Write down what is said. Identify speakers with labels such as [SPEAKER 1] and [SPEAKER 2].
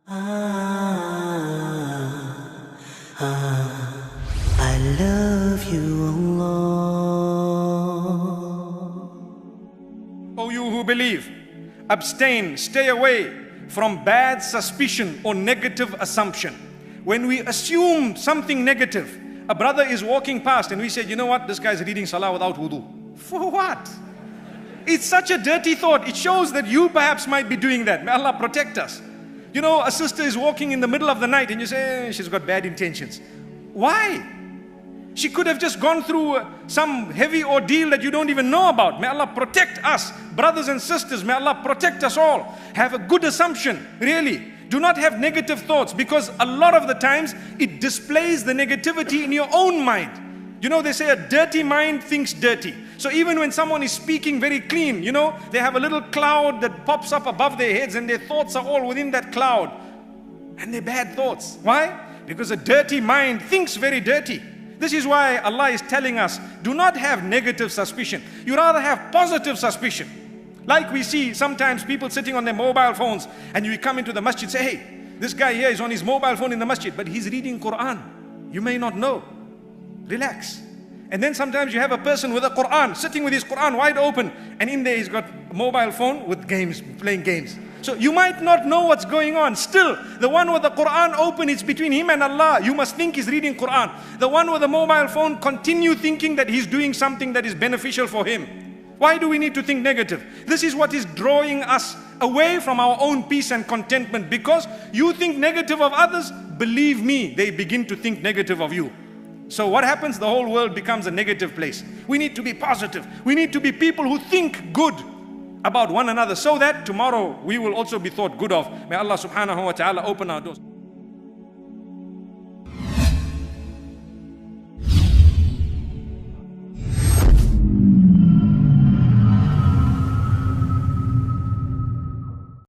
[SPEAKER 1] I love you, Allah.
[SPEAKER 2] O you who believe, abstain, stay away from bad suspicion or negative assumption. When we assume something negative, a brother is walking past and we say, you know what, this guy is reading salah without wudu. For what? It's such a dirty thought. It shows that you perhaps might be doing that. May Allah protect us. You know, a sister is walking in the middle of the night and you say, she's got bad intentions. Why? She could have just gone through some heavy ordeal that you don't even know about. May Allah protect us, brothers and sisters. May Allah protect us all. Have a good assumption, really. Do not have negative thoughts, because a lot of the times it displays the negativity in your own mind. You know, they say a dirty mind thinks dirty. So even when someone is speaking very clean, you know, they have a little cloud that pops up above their heads and their thoughts are all within that cloud. And they're bad thoughts. Why? Because a dirty mind thinks very dirty. This is why Allah is telling us, do not have negative suspicion. You rather have positive suspicion. Like we see sometimes people sitting on their mobile phones and you come into the masjid, say, hey, this guy here is on his mobile phone in the masjid, but he's reading Quran. You may not know. Relax. And then sometimes you have a person with a Quran, sitting with his Quran wide open, and in there he's got a mobile phone with games, playing games. So you might not know what's going on. Still, the one with the Quran open, it's between him and Allah. You must think he's reading Quran. The one with the mobile phone, continue thinking that he's doing something that is beneficial for him. Why do we need to think negative? This is what is drawing us away from our own peace and contentment. Because you think negative of others, believe me, they begin to think negative of you. So what happens? The whole world becomes a negative place. We need to be positive. We need to be people who think good about one another, so that tomorrow we will also be thought good of. May Allah subhanahu wa ta'ala open our doors.